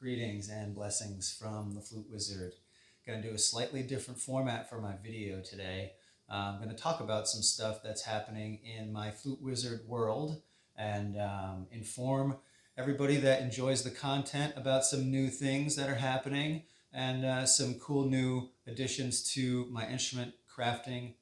Greetings and blessings from the Flute Wizard. Going to do a slightly different format for my video today. I'm going to talk about some stuff that's happening in my Flute Wizard world and inform everybody that enjoys the content about some new things that are happening and some cool new additions to my instrument crafting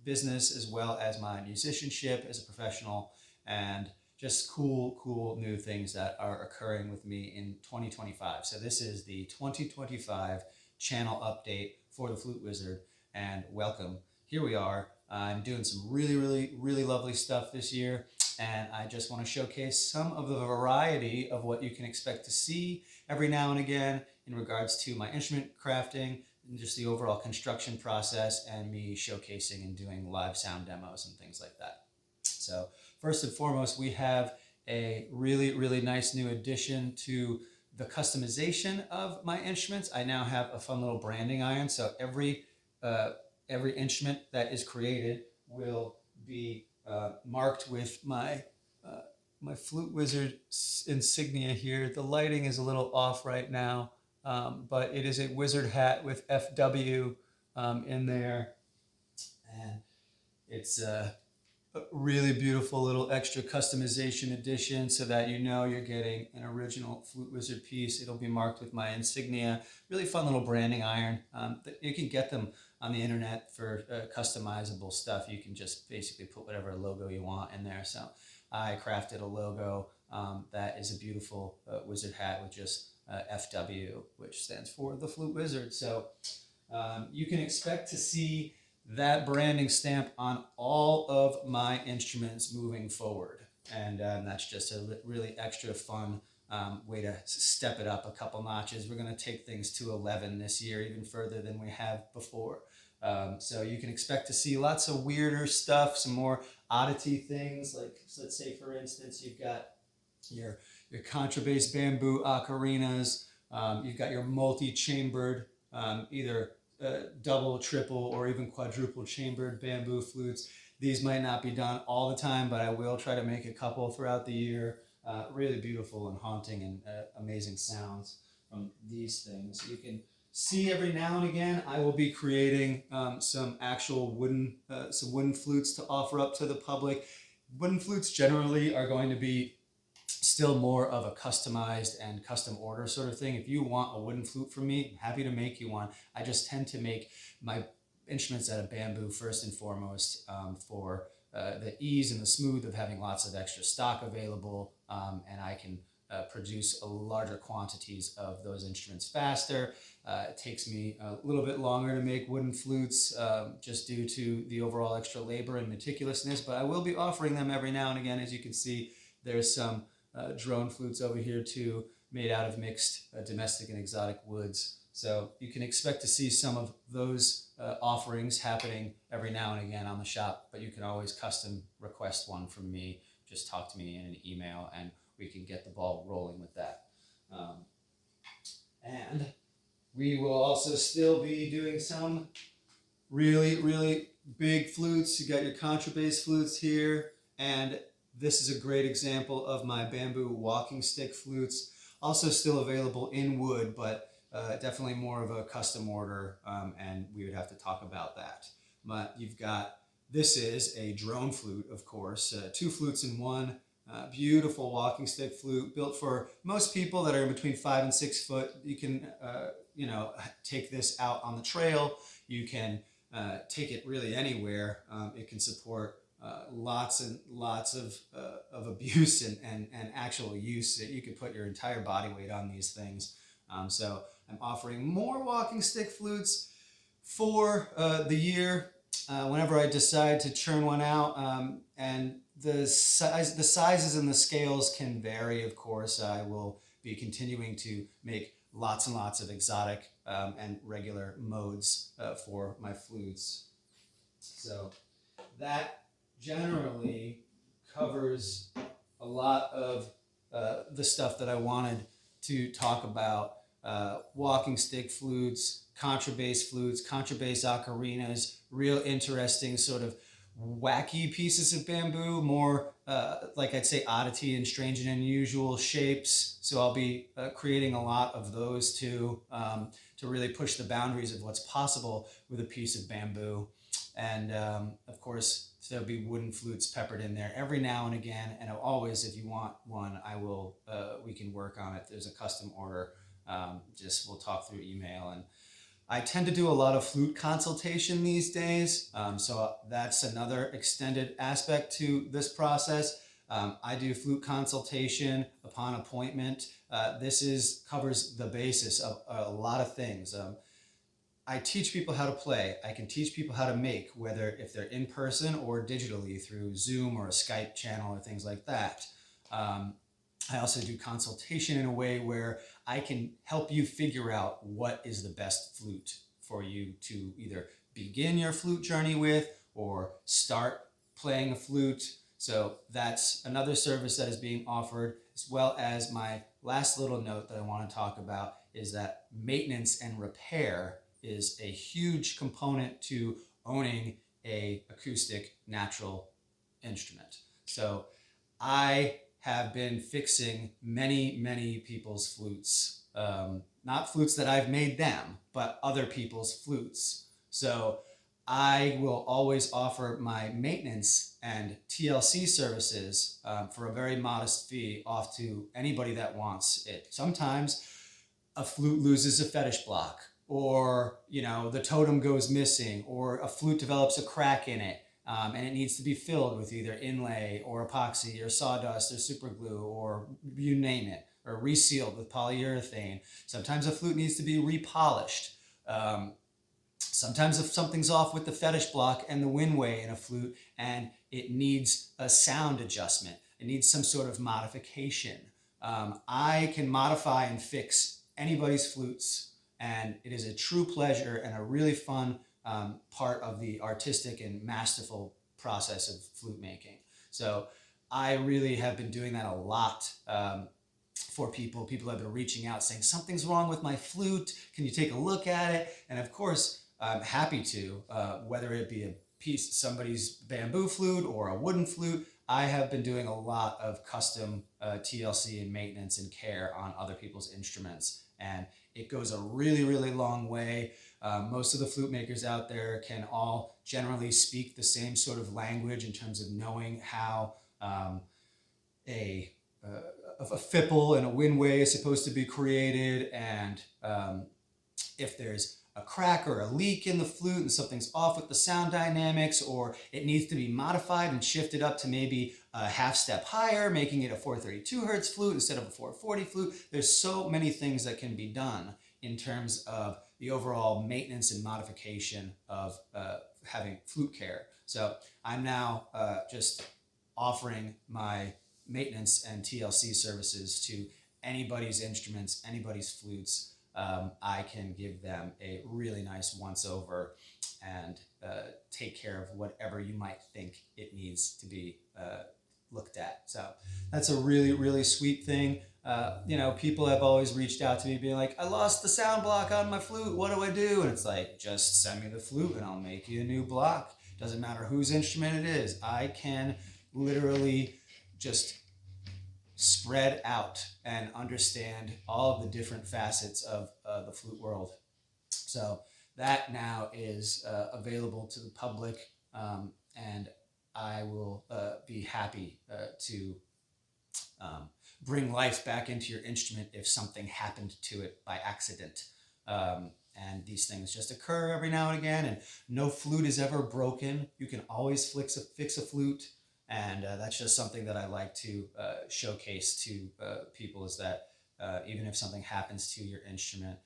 business, as well as my musicianship as a professional, and just cool new things that are occurring with me in 2025. So this is the 2025 channel update for the Flute Wizard, and welcome. Here we are. I'm doing some really lovely stuff this year, and I just want to showcase some of the variety of what you can expect to see every now and again in regards to my instrument crafting and just the overall construction process, and me showcasing and doing live sound demos and things like that. So first and foremost, we have a really nice new addition to the customization of my instruments. I now have a fun little branding iron, so every instrument that is created will be marked with my my Flute Wizard insignia here. The lighting is a little off right now, but it is a wizard hat with FW in there, and it's a really beautiful little extra customization edition, so that you know you're getting an original Flute Wizard piece. It'll be marked with my insignia. Really fun little branding iron. You can get them on the internet for customizable stuff. You can just basically put whatever logo you want in there. So I crafted a logo that is a beautiful wizard hat with just FW, which stands for the Flute Wizard. So you can expect to see that branding stamp on all of my instruments moving forward. And that's just a really extra fun way to step it up a couple notches. We're going to take things to 11 this year, even further than we have before. So you can expect to see lots of weirder stuff, some more oddity things. Like, so let's say, for instance, you've got your contrabass bamboo ocarinas. You've got your multi-chambered, either double, triple, or even quadruple chambered bamboo flutes. These might not be done all the time, but I will try to make a couple throughout the year. Really beautiful and haunting and amazing sounds from these things. You can see every now and again I will be creating some actual wooden flutes to offer up to the public. Wooden flutes generally are going to be still more of a customized and custom order sort of thing. If you want a wooden flute from me, I'm happy to make you one. I just tend to make my instruments out of bamboo first and foremost, for the ease and the smooth of having lots of extra stock available, and I can produce larger quantities of those instruments faster. It takes me a little bit longer to make wooden flutes, just due to the overall extra labor and meticulousness, but I will be offering them every now and again. As you can see, there's some drone flutes over here too, made out of mixed domestic and exotic woods. So you can expect to see some of those offerings happening every now and again on the shop, but you can always custom request one from me. Just talk to me in an email and we can get the ball rolling with that. And we will also still be doing some really big flutes. You got your contrabass flutes here, and this is a great example of my bamboo walking stick flutes. Also still available in wood, but definitely more of a custom order, and we would have to talk about that. But you've got, this is a drone flute, of course, 2 flutes in one. Beautiful walking stick flute, built for most people that are in between 5 and 6 foot. You can, take this out on the trail. You can take it really anywhere. It can support lots and lots of abuse and actual use. You could put your entire body weight on these things. So I'm offering more walking stick flutes for the year whenever I decide to churn one out. And the sizes and the scales can vary, of course. I will be continuing to make lots and lots of exotic and regular modes for my flutes. So that generally covers a lot of the stuff that I wanted to talk about. Walking stick flutes, contrabass ocarinas, real interesting sort of wacky pieces of bamboo, more like I'd say oddity and strange and unusual shapes. So I'll be creating a lot of those too, to really push the boundaries of what's possible with a piece of bamboo. And of course, there'll be wooden flutes peppered in there every now and again. And always, if you want one, I will. We can work on it. There's a custom order. Just we'll talk through email. And I tend to do a lot of flute consultation these days, so that's another extended aspect to this process. I do flute consultation upon appointment. This covers the basis of a lot of things. I teach people how to play. I can teach people how to make, whether if they're in person or digitally through Zoom or a Skype channel or things like that. I also do consultation in a way where I can help you figure out what is the best flute for you to either begin your flute journey with or start playing a flute. So that's another service that is being offered, as well as my last little note that I want to talk about is that maintenance and repair is a huge component to owning a acoustic natural instrument. So I have been fixing many people's flutes. Not flutes that I've made them, but other people's flutes. So I will always offer my maintenance and TLC services for a very modest fee off to anybody that wants it. Sometimes a flute loses a fetish block, or the totem goes missing, or a flute develops a crack in it. And it needs to be filled with either inlay or epoxy or sawdust or super glue or you name it, or resealed with polyurethane. Sometimes a flute needs to be repolished. Sometimes if something's off with the fetish block and the windway in a flute and it needs a sound adjustment, it needs some sort of modification. I can modify and fix anybody's flutes, and it is a true pleasure and a really fun part of the artistic and masterful process of flute making. So I really have been doing that a lot for people. People have been reaching out saying, something's wrong with my flute. Can you take a look at it? And of course, I'm happy to, whether it be a piece, somebody's bamboo flute or a wooden flute. I have been doing a lot of custom TLC and maintenance and care on other people's instruments. And it goes a really long way. Most of the flute makers out there can all generally speak the same sort of language in terms of knowing how a fipple and a windway is supposed to be created, and if there's a crack or a leak in the flute and something's off with the sound dynamics, or it needs to be modified and shifted up to maybe a half step higher, making it a 432 hertz flute instead of a 440 flute. There's so many things that can be done in terms of the overall maintenance and modification of having flute care. So I'm now just offering my maintenance and TLC services to anybody's instruments, anybody's flutes. I can give them a really nice once over and take care of whatever you might think it needs to be looked at. So that's a really sweet thing. People have always reached out to me being like, I lost the sound block on my flute. What do I do? And it's like, just send me the flute and I'll make you a new block. Doesn't matter whose instrument it is. I can literally just spread out and understand all of the different facets of the flute world. So that now is available to the public, and I will be happy to bring life back into your instrument if something happened to it by accident. And these things just occur every now and again, and no flute is ever broken. You can always fix a flute. And that's just something that I like to showcase to people, is that even if something happens to your instrument,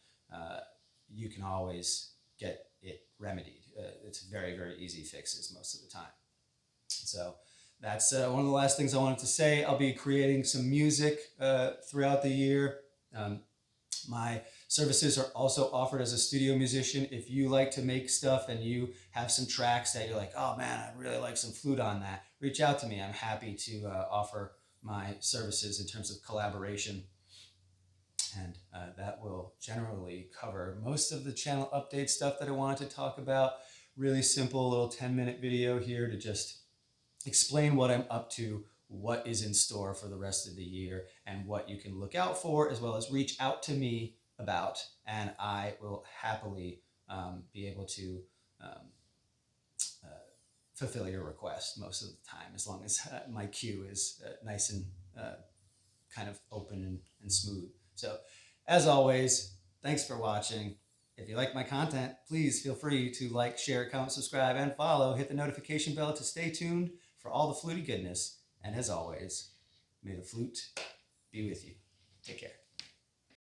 you can always get it remedied. It's very easy fixes most of the time. So that's one of the last things I wanted to say. I'll be creating some music throughout the year. My services are also offered as a studio musician. If you like to make stuff and you have some tracks that you're like, oh man, I'd really like some flute on that, reach out to me. I'm happy to offer my services in terms of collaboration. And that will generally cover most of the channel update stuff that I wanted to talk about. really simple little 10-minute video here to just explain what I'm up to, what is in store for the rest of the year, and what you can look out for, as well as reach out to me about, and I will happily be able to fulfill your request most of the time, as long as my queue is nice and kind of open and smooth. So as always, thanks for watching. If you like my content, please feel free to like, share, comment, subscribe, and follow. Hit the notification bell to stay tuned for all the fluty goodness. And as always, may the flute be with you. Take care.